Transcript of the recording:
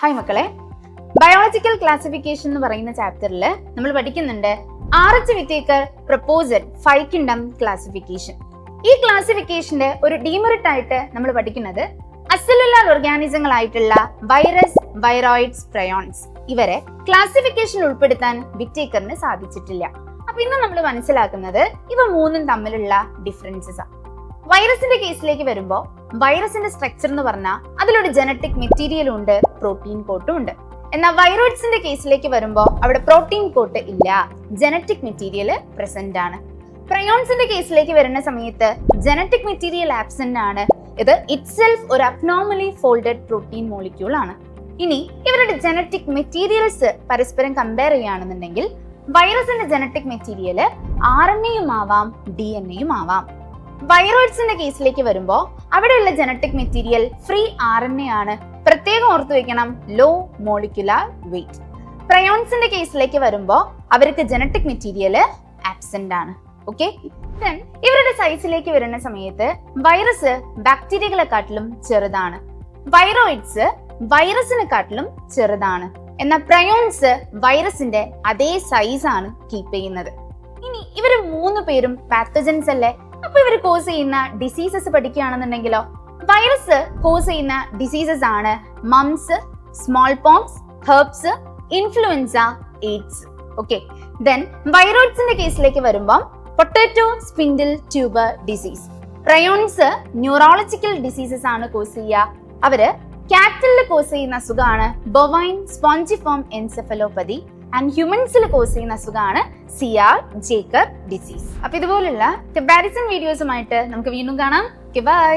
Hi മക്കളെ, biological classification എന്ന് പറയുന്ന ചാപ്റ്ററിൽ നമ്മൾ പഠിക്കുന്നുണ്ട് RH Whittaker proposed 5 kingdom classification. ഈ ക്ലാസിഫിക്കേഷന്റെ ഒരു ഡീമെറിറ്റ് ആയിട്ട് നമ്മൾ പഠിക്കുന്നത് അസെല്ലുലാർ ഓർഗാനിസങ്ങളായിട്ടുള്ള വൈറസ്, വൈറോയിഡ്സ്, പ്രയോൺസ് ഇവരെ ക്ലാസിഫിക്കേഷൻ ഉൾപ്പെടുത്താൻ വിറ്റേക്കറിന് സാധിച്ചിട്ടില്ല. അപ്പൊ ഇന്ന് നമ്മൾ മനസ്സിലാക്കുന്നത് ഇവ മൂന്നും തമ്മിലുള്ള ഡിഫറൻസസ് ആണ്. വൈറസിന്റെ കേസിലേക്ക് വരുമ്പോൾ വൈറസിന്റെ സ്ട്രക്ചർ എന്ന് പറഞ്ഞാൽ അതിലൊരു ജനറ്റിക് മെറ്റീരിയലും ഉണ്ട്, പ്രോട്ടീൻ കോട്ടും ഉണ്ട്. എന്നാൽ വൈറോയിഡ്സിന്റെ കേസിലേക്ക് വരുമ്പോൾ അവിടെ പ്രോട്ടീൻ കോട്ട് ഇല്ല, ജനറ്റിക് മെറ്റീരിയൽ പ്രസന്റ് ആണ്. പ്രയോൺസിന്റെ കേസിലേക്ക് വരുന്ന സമയത്ത് ജനറ്റിക് മെറ്റീരിയൽ ആബ്സെന്റ് ആണ്. ഇത് ഇറ്റ്സെൽഫ് ഒരു അബ്നോർമലി ഫോൾഡഡ് പ്രോട്ടീൻ മോളിക്യൂൾ ആണ്. ഇനി ഇവരുടെ ജനറ്റിക് മെറ്റീരിയൽസ് പരസ്പരം കമ്പയർ ചെയ്യുകയാണെന്നുണ്ടെങ്കിൽ വൈറസിന്റെ ജനറ്റിക് മെറ്റീരിയൽ RNAയും ആവാം, DNA ആവാം. വൈറോയിഡ്സിന്റെ കേസിലേക്ക് വരുമ്പോൾ അവിടെയുള്ള ജനറ്റിക് മെറ്റീരിയൽ ഫ്രീ RNA ആണ്. പ്രത്യേകം ഓർത്തു വെക്കണം, ലോ മോളിക്യുലാർ വെയിറ്റ്. പ്രയോൺസിന്റെ കേസിലേക്ക് വരുമ്പോൾ അവർക്ക് ജനറ്റിക് മെറ്റീരിയൽ ആബ്സെന്റ് ആണ്. ഓക്കെ, ഇവരുടെ സൈസിലേക്ക് വരുന്ന സമയത്ത് വൈറസ് ബാക്ടീരിയകളെക്കാട്ടിലും ചെറുതാണ്, വൈറോയിഡ്സ് വൈറസിനെക്കാട്ടിലും ചെറുതാണ്. എന്നാൽ പ്രയോൺസ് വൈറസിന്റെ അതേ സൈസ് ആണ് കീപ്പ് ചെയ്യുന്നത്. ഇനി ഇവര് 3 പേരും പാത്തജൻസ് അല്ലേ? അപ്പൊ ഇവർ കോസ് ചെയ്യുന്ന ഡിസീസസ് പഠിക്കുകയാണെന്നുണ്ടെങ്കിലോ, വൈറസ് കോസ് ചെയ്യുന്ന ഡിസീസസ് ആണ് mumps, smallpox, herpes, influenza, AIDS. Okay, then വൈറോയിഡ്സിന്റെ കേസിലേക്ക് വരുമ്പോൾ potato spindle tuber disease. Prions neurological diseases ആണ് കോസ് ചെയ്യുക. അവര് കാറ്റലിൽ കോസ് ചെയ്യുന്ന അസുഖമാണ് ബൊവൈൻ സ്പോഞ്ചിഫോം എൻസെഫലോപ്പതി. ആൻഡ് ഹ്യൂമൻസിൽ കോസ് ചെയ്യുന്ന അസുഖമാണ് CR ജേക്കബ് ഡിസീസ്. അപ്പൊ ഇതുപോലുള്ള കമ്പാരിസൺ വീഡിയോസുമായിട്ട് നമുക്ക് വീണ്ടും കാണാം. ബൈ.